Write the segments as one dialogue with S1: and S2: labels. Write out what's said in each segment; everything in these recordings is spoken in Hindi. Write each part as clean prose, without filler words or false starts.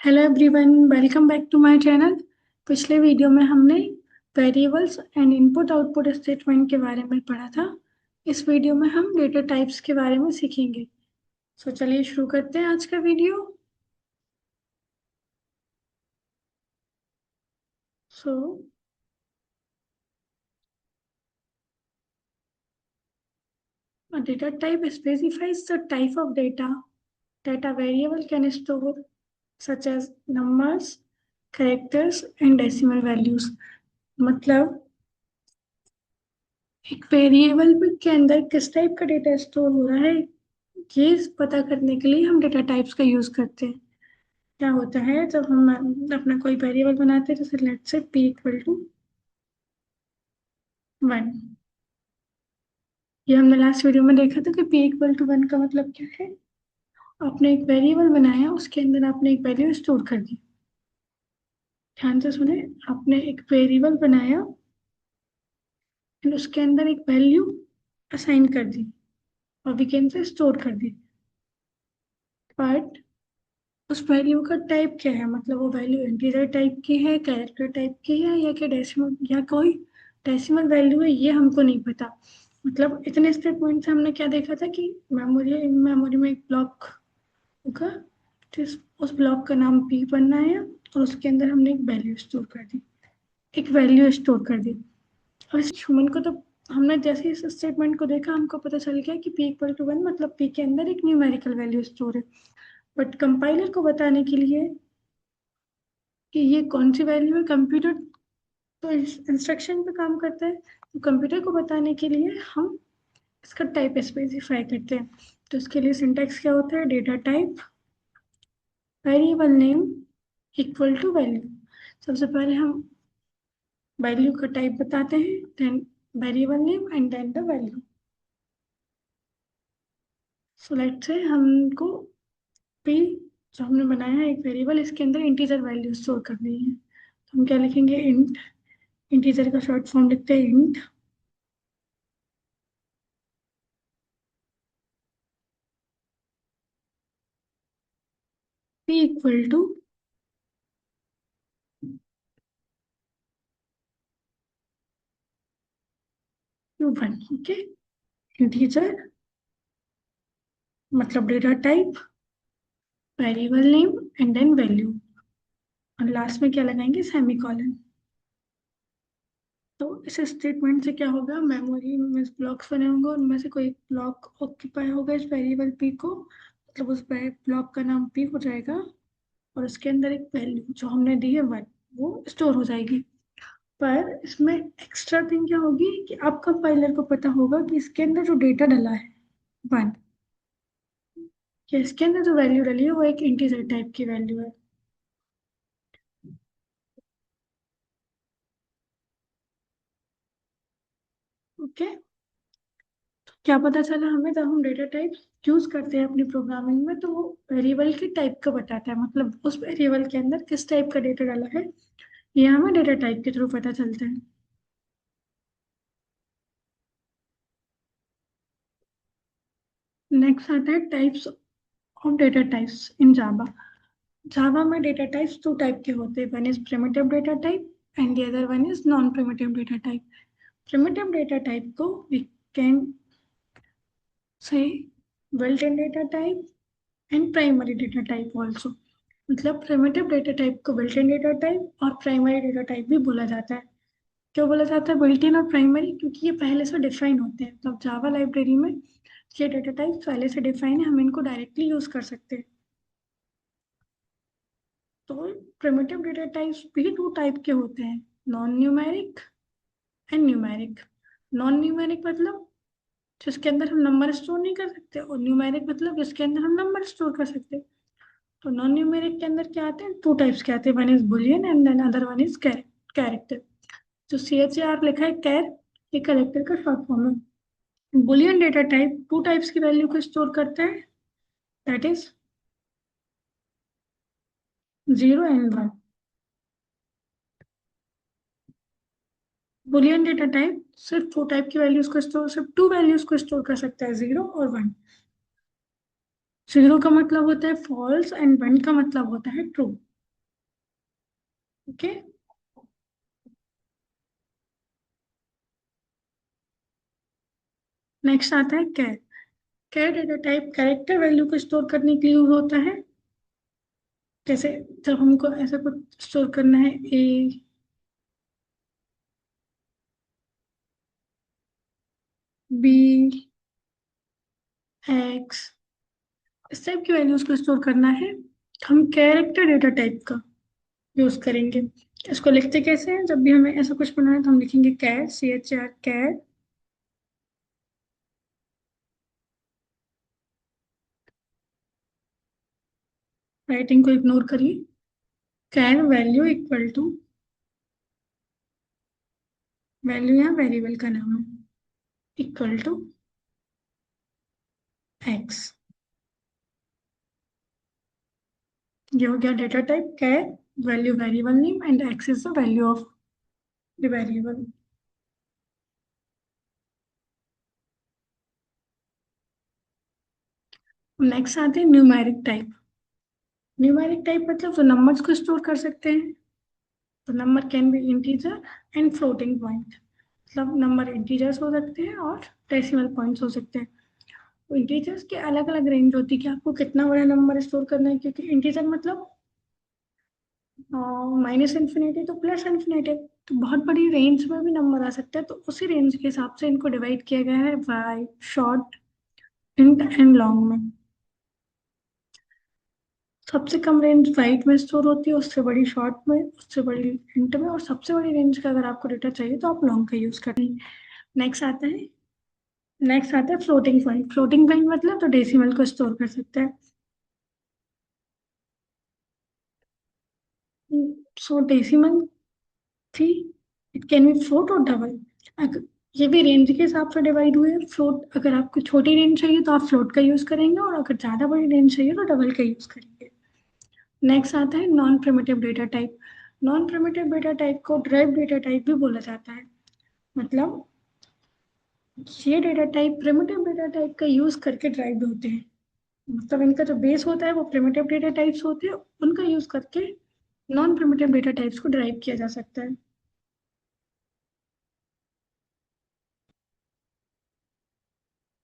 S1: Hello everyone, welcome back to my channel. पिछले वीडियो में हमने variables and input output statement के बारे में पढ़ा था। इस वीडियो में हम डेटा टाइप्स के बारे में सीखेंगे। चलिए शुरू करते हैं आज का video. So a data type specifies the type of data that a variable can store, such as numbers, characters and decimal values। मतलब एक वेरिएबल के अंदर किस टाइप का डेटा स्टोर हो रहा है, ये पता करने के लिए हम डेटा टाइप्स का यूज करते हैं। क्या होता है जब हम अपना कोई वेरिएबल बनाते हैं, जैसे let's say p equal to 1। ये हमने लास्ट वीडियो में देखा था कि p इक्वल टू 1 का मतलब क्या है। आपने एक वेरिएबल बनाया, उसके अंदर आपने एक वैल्यू स्टोर कर दी। ध्यान से सुने, आपने एक वेरिएबल बनाया और उसके अंदर एक वैल्यू असाइन कर दी और वीकेंड से स्टोर कर दी। बट उस वैल्यू का टाइप क्या है, मतलब वो वैल्यू इंटीजर टाइप की है, कैरेक्टर टाइप की है, या क्या डेसिमल या कोई डेसिमल वैल्यू है, ये हमको नहीं पता। मतलब इतने स्टेटमेंट से हमने क्या देखा था कि मेमोरी में एक ब्लॉक होगा, उस ब्लॉक का नाम पी बनना है और उसके अंदर हमने एक वैल्यू स्टोर कर दी, एक वैल्यू स्टोर कर दी। और इस ह्यूमन को तो हमने जैसे इस स्टेटमेंट को देखा, हमको पता चल गया कि पी इक्वल टू 1 मतलब पी के अंदर एक न्यूमेरिकल वैल्यू स्टोर है। बट कंपाइलर को बताने के लिए कि ये कौन सी वैल्यू है, कंप्यूटर तो इंस्ट्रक्शन पे काम करता है, तो कंप्यूटर को बताने के लिए हम इसका टाइप स्पेसिफाई करते हैं। तो इसके लिए सिंटैक्स क्या होता है, data type variable name equal to value. सबसे पहले हम वैल्यू का टाइप बताते हैं, then variable name and then the value. So let's say हमको पी जो हमने बनाया है एक वेरिएबल, इसके अंदर इंटीजर वैल्यू स्टोर करनी है, तो हम क्या लिखेंगे, इंट। इंटीजर का शॉर्ट फॉर्म लिखते हैं int. P equal to 1। Okay, integer मतलब data type variable name and then value, और लास्ट में क्या लगाएंगे, सेमीकोलन। तो इस स्टेटमेंट से क्या होगा, मेमोरी में ब्लॉक्स बने होंगे, उनमें से कोई ब्लॉक ऑक्यूपाई होगा इस वेरिएबल पी को, मतलब उस ब्लॉक का नाम पी हो जाएगा और उसके अंदर एक वैल्यू जो हमने दी है 1 वो स्टोर हो जाएगी। पर इसमें एक्स्ट्रा थिंग क्या होगी कि आप कंपाइलर को पता होगा कि इसके अंदर जो डेटा डला है 1, या इसके अंदर जो वैल्यू डली है वो एक इंटीजर टाइप की वैल्यू है। ओके, क्या पता चला हमें, जब हम डेटा टाइप यूज करते हैं अपनी प्रोग्रामिंग में, तो वो वेरिएबल के टाइप का बताता है, मतलब उस वेरिएबल के अंदर किस टाइप का डेटा डाला है, ये हमें डेटा टाइप के थ्रू पता चलता है। नेक्स्ट आता है types of data types in Java. Java में डेटा टाइप्स दो टाइप के होते हैं, one is primitive data type and the other one is non primitive data type. Primitive data type को we can say built in data type and primary data type also. मतलब प्रिमिटिव डेटा टाइप को बिल्ट इन डेटा टाइप और प्राइमरी डेटा टाइप भी बोला जाता है। क्यों बोला जाता है बिल्ट इन और प्राइमरी, क्योंकि ये पहले से डिफाइन होते हैं, मतलब जावा लाइब्रेरी में ये डेटा टाइप पहले से डिफाइन है, हम इनको डायरेक्टली यूज कर सकते हैं। तो प्रिमिटिव डेटा टाइप्स भी दो टाइप के होते हैं, non numeric and numeric. Non numeric मतलब जिसके अंदर हम नंबर स्टोर नहीं कर सकते, और न्यूमेरिक मतलब जिसके अंदर हम नंबर स्टोर कर सकते हैं। तो नॉन न्यूमेरिक के अंदर क्या आते हैं, टू टाइप्स के आते हैं, one is Boolean and then other one is character. जो CHAR लिखा है कैर, ये कैरेक्टर का शॉर्ट फॉर्म है। Boolean data type two types की वैल्यू को स्टोर करता है, that is 0 and 1। Boolean data type सिर्फ टू टाइप की वैल्यूज को स्टोर, सिर्फ टू वैल्यूज को स्टोर कर सकता है, 0 और 1। 0 का मतलब होता है फॉल्स एंड 1 का मतलब होता है ट्रू। ओके। नेक्स्ट आता है char. Char data type character value को स्टोर करने के लिए यूज होता है। जैसे जब हमको ऐसा कुछ स्टोर करना है, बी, एक्स, इस टाइप की वैल्यूज को स्टोर करना है, हम कैरेक्टर डेटा टाइप का यूज करेंगे। इसको लिखते कैसे हैं? जब भी हमें ऐसा कुछ बनाना है तो हम लिखेंगे कैर, CHR, कैर। राइटिंग को इग्नोर करिए। कैर वैल्यू इक्वल टू, वैल्यू यहाँ वेरिएबल का नाम है, इक्वल टू एक्स। ये हो गया data type char, value variable name and x is the value of the variable. Next आते हैं न्यूमेरिक टाइप। न्यूमेरिक टाइप मतलब जो नंबर्स को स्टोर कर सकते हैं। तो number can be integer and floating point. मतलब नंबर इंटीजर्स हो सकते हैं और डेसिमल पॉइंट्स हो सकते हैं। तो इंटीजर्स की अलग अलग रेंज होती है कि आपको कितना बड़ा नंबर स्टोर करना है, क्योंकि इंटीजर मतलब माइनस इन्फिनिटी तो प्लस इन्फिनिटी, तो बहुत बड़ी रेंज में भी नंबर आ सकता है। तो उसी रेंज के हिसाब से इनको डिवाइड किया गया है by short, int and long में। सबसे कम रेंज बाइट में स्टोर होती है, उससे बड़ी शॉर्ट में, उससे बड़ी इंट में, और सबसे बड़ी रेंज का अगर आपको डेटा चाहिए तो आप लॉन्ग का यूज करें। नेक्स्ट आता है नेक्स्ट आता है फ्लोटिंग पॉइंट। फ्लोटिंग पॉइंट मतलब तो डेसिमल को स्टोर कर सकते हैं। सो डेसिमल थी, इट कैन बी फ्लोट और डबल। अगर ये भी रेंज के हिसाब से डिवाइड हुए। फ्लोट, अगर आपको छोटी रेंज चाहिए तो आप फ्लोट का यूज करेंगे, और अगर ज्यादा बड़ी रेंज चाहिए तो डबल का यूज करेंगे। नेक्स्ट आता है non primitive data type. Non primitive data type को ड्राइव डेटा टाइप भी बोला जाता है। मतलब ये data type primitive data type का यूज करके ड्राइव होते हैं। मतलब इनका जो बेस होता है वो प्रिमिटिव डेटा टाइप्स होते हैं, उनका यूज करके नॉन प्रिमिटिव डेटा टाइप्स को ड्राइव किया जा सकता है।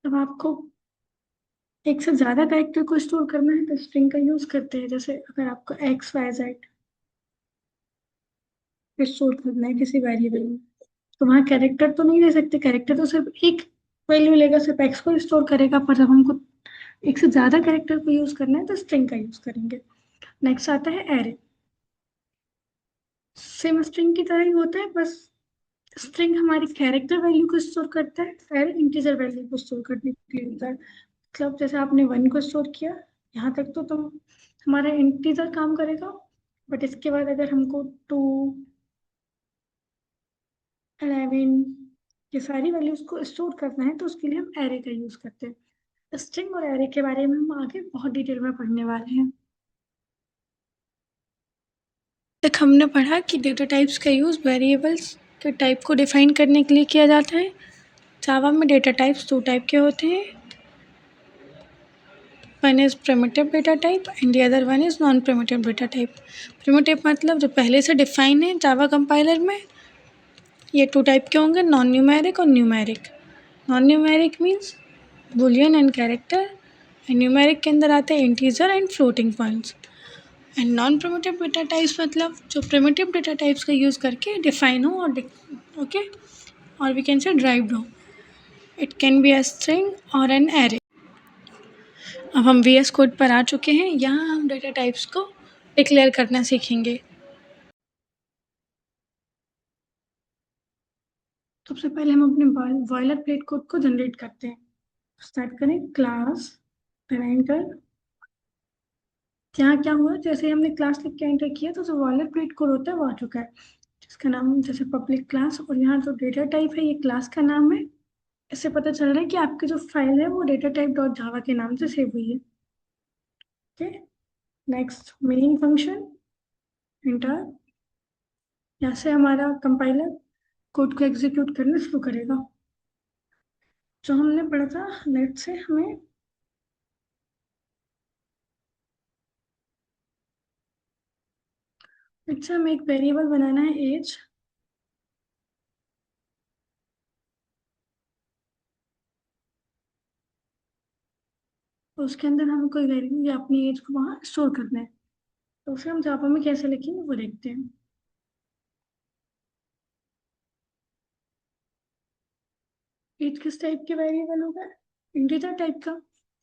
S1: अब आपको एक से ज्यादा कैरेक्टर को स्टोर करना है तो स्ट्रिंग का यूज करते हैं। जैसे अगर आपको XYZ स्टोर करना है किसी वेरिएबल में, तो वहाँ कैरेक्टर तो नहीं दे सकते। कैरेक्टर तो सिर्फ एक वैल्यू लेगा, सिर्फ एक्स को स्टोर करेगा। पर जब हमको एक से ज्यादा कैरेक्टर को यूज करना है तो स्ट्रिंग का यूज करेंगे। नेक्स्ट आता है एरे। सेम स्ट्रिंग की तरह ही होता है, बस स्ट्रिंग हमारी कैरेक्टर वैल्यू को स्टोर करता है, एरे इंटीजर वैल्यू को स्टोर करने के लिए होता है। मतलब जैसे आपने 1 को स्टोर किया, यहाँ तक तो तुम हमारा इंटीजर काम करेगा। बट इसके बाद अगर हमको 2, 11, ये सारी वैल्यूज को स्टोर करना है तो उसके लिए हम एरे का यूज करते हैं। स्ट्रिंग और एरे के बारे में हम आगे बहुत डिटेल में पढ़ने वाले हैं। तक हमने पढ़ा कि डेटा टाइप्स का यूज़ वेरिएबल्स के टाइप को डिफाइन करने के लिए किया जाता है। जावा में डेटा टाइप्स दो टाइप के होते हैं। One is primitive data type and the other one is non primitive data type. Primitive मतलब जो पहले से डिफाइन है जावा कंपाइलर में। ये टू टाइप के होंगे, नॉन न्यूमेरिक और numeric. Non numeric means Boolean and character, and numeric के अंदर आते हैं integer and floating points. And non primitive data types मतलब जो प्रिमिटिव डेटा टाइप्स का यूज़ करके डिफाइन हो और ओके, और वी कैन से ड्राइव्ड हो। It can be a string और एन एरे। अब हम VS कोड पर आ चुके हैं। यहाँ हम डेटा टाइप्स को डिक्लेयर करना सीखेंगे। सबसे पहले हम अपने बॉयलर प्लेट कोड को जनरेट करते हैं। स्टार्ट करें क्लास, फिर एंटर। यहाँ क्या हुआ, जैसे हमने क्लास लिख के एंटर किया तो जो बॉयलर प्लेट कोड होता है वो आ चुका है, जिसका नाम जैसे पब्लिक क्लास, और यहाँ जो डेटा टाइप है ये क्लास का नाम है। इससे पता चल रहा है कि आपकी जो फाइल है वो डेटा टाइप डॉट जावा के नाम से सेव हुई है। Okay. Next main function, enter. यहाँ से हमारा कंपाइलर कोड को एग्जीक्यूट करना शुरू करेगा। जो हमने पढ़ा था नेट से, हमें अच्छा, हमें एक वेरिएबल बनाना है एज। उसके अंदर हमें कोई वैल्यू या अपनी एज को वहाँ स्टोर करना है। तो फिर हम जावा में कैसे लिखेंगे वो देखते हैं। एज किस टाइप के वेरिएबल होगा? इंटीजर टाइप का।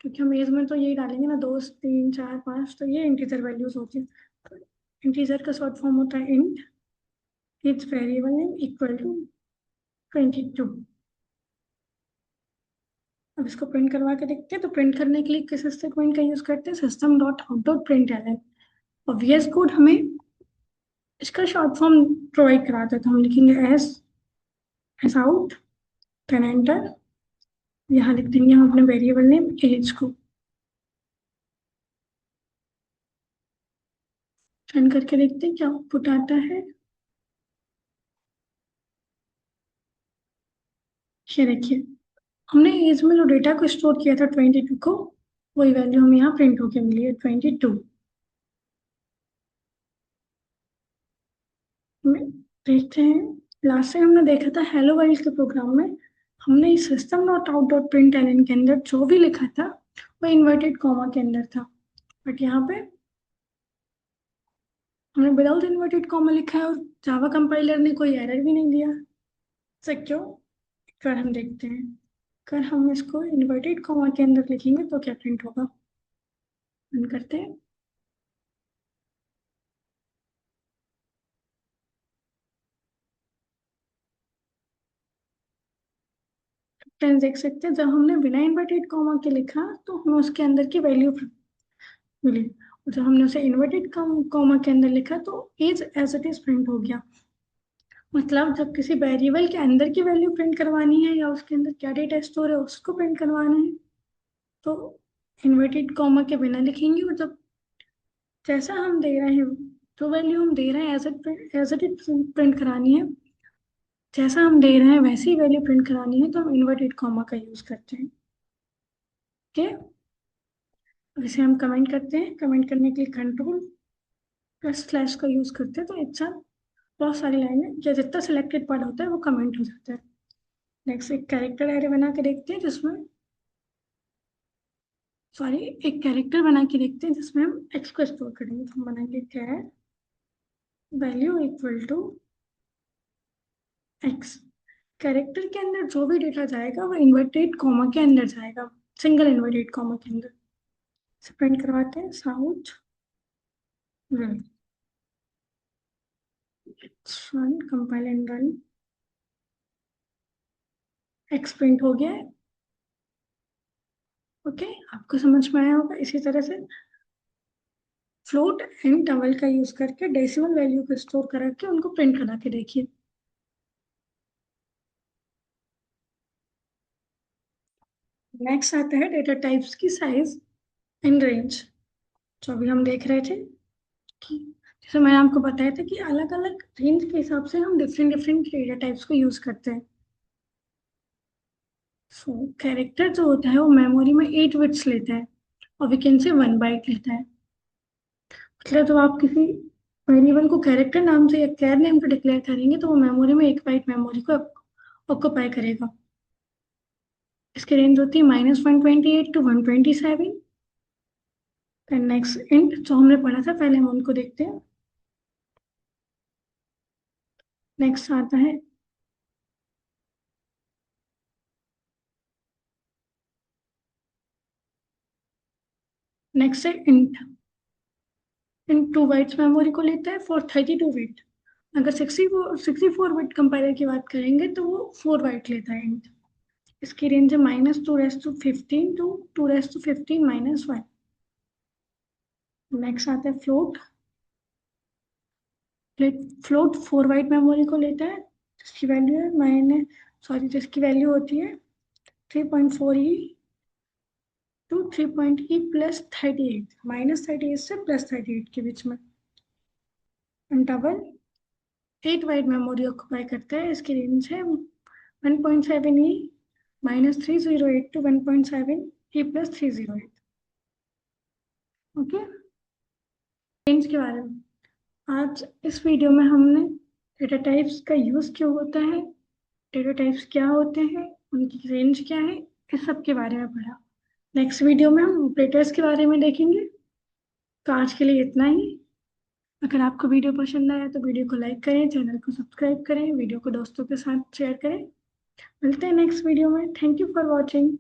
S1: क्योंकि हम एज में तो यही डालेंगे ना, 2 3 4 5, तो ये इंटीजर वैल्यूज होती है। तो इंटीजर का शॉर्ट फॉर्म होता है int. Age variable name equal to 22। अब इसको प्रिंट करवा के देखते हैं। तो प्रिंट करने के लिए किस स्टेटमेंट का यूज करते हैं? System dot out dot print L. और वीएस कोड हमें इसका शॉर्ट फॉर्म प्रोवाइड कराता है, तो हम लिखेंगे S S out, then enter. यहाँ लिख देंगे हम अपने वेरिएबल नेम एज को। रन करके देखते हैं क्या आउटपुट आता है। ये देखिए, हमने एज में जो डेटा को स्टोर किया था 22 को, वही वैल्यू हमें यहाँ प्रिंट होके मिली है 22। देखते हैं, लास्ट टाइम हमने देखा था हेलो वर्ल्ड के प्रोग्राम में, हमने इस system dot out dot println के अंदर जो भी लिखा था वो इन्वर्टेड कॉमा के अंदर था। बट यहाँ पे हमने विदाउट इन्वर्टेड कॉमा लिखा है और जावा कंपाइलर ने कोई एरर भी नहीं दिया। ऐसा क्यों? कर हम देखते हैं। अगर हम इसको इन्वर्टेड कॉमा के अंदर लिखेंगे तो क्या प्रिंट होगा। रन करते हैं। फ्रेंड्स देख सकते हैं, जब हमने बिना इन्वर्टेड कॉमा के लिखा तो हमें उसके अंदर की वैल्यू मिली। और जब हमने उसे इन्वर्टेड कॉमा के अंदर लिखा तो age as it is print हो गया। मतलब जब किसी वेरिएबल के अंदर की वैल्यू प्रिंट करवानी है या उसके अंदर क्या डेटा स्टोर है उसको प्रिंट करवाना है, तो इन्वर्टेड कॉमा के बिना लिखेंगे। और जब जैसा हम दे रहे हैं, जो वैल्यू हम दे रहे हैं एज इट इज प्रिंट करानी है, जैसा हम दे रहे हैं वैसी वैल्यू प्रिंट करानी है, तो हम इन्वर्टेड कॉमा का यूज करते हैं। ओके, इसे हम कमेंट करते हैं। कमेंट करने के लिए कंट्रोल प्लस स्लैश का यूज करते हैं, तो अच्छा बहुत सारी लाइनें या जितना सिलेक्टेड पार्ट होता है वो कमेंट हो जाता है। नेक्स्ट एक कैरेक्टर एरे बना के देखते हैं जिसमें, सॉरी, एक कैरेक्टर बना के देखते हैं जिसमें हम एक्स को स्टोर करेंगे। तो हम बनाएंगे char value equal to X. Character के अंदर जो भी डेटा जाएगा वो इन्वर्टेड कॉमा के अंदर जाएगा, सिंगल इन्वर्टेड कॉमा के अंदर। प्रिंट करवाते हैं south run. Run, compile and run. X print हो गया है। ओके, आपको समझ में आया होगा। इसी तरह से फ्लोट एंड डबल का यूज करके डेसिमल वैल्यू को स्टोर करा के उनको प्रिंट करा के देखिए। नेक्स्ट आता है डेटा टाइप्स की साइज एंड रेंज। जो अभी हम देख रहे थे कि जैसे मैंने आपको बताया था कि अलग अलग रेंज के हिसाब से हम डिफरेंट डिफरेंट डेटा टाइप्स को यूज करते हैं। सो कैरेक्टर जो होता है वो मेमोरी में 8 बिट्स लेता है और वी कैन से 1 बाइट लेता है। मतलब जब आप किसी वेरिएबल को कैरेक्टर नाम से या कैर नेम पे डिक्लेयर करेंगे तो वो मेमोरी में 1 बाइट मेमोरी को ऑक्यूपाई करेगा। इसकी रेंज होती है -128 to 127। एंड नेक्स्ट इंट जो हमने पढ़ा था पहले, हम उनको देखते हैं। नेक्स्ट आता है नेक्स्ट है इंट। इंट 2 बाइट्स मेमोरी को लेता है फॉर 32 बिट। अगर 64 बिट कंपाइलर की बात करेंगे तो वो 4 बाइट लेता है इंट। इसकी रेंज है -2^15 to 2^15 - 1। नेक्स्ट आता है फ्लोट। फ्लोट 4 बाइट मेमोरी को लेता है, जिसकी वैल्यू है मैंने सॉरी जिसकी वैल्यू होती है 3.4 टू 3 प्लस 38, -38 से +38 के बीच में। डबल 8 बाइट मेमोरी ऑक्युपाई करता है। इसकी रेंज है 1.7 -308 to 1.7 E+308। ओके, रेंज के बारे में आज इस वीडियो में हमने डेटा टाइप्स का यूज़ क्यों होता है, डेटा टाइप्स क्या होते हैं, उनकी रेंज क्या है, इस सब के बारे में पढ़ा। नेक्स्ट वीडियो में हम ऑपरेटर्स के बारे में देखेंगे। तो आज के लिए इतना ही। अगर आपको वीडियो पसंद आया तो वीडियो को लाइक करें, चैनल को सब्सक्राइब करें, वीडियो को दोस्तों के साथ शेयर करें। मिलते हैं नेक्स्ट वीडियो में। Thank you for watching.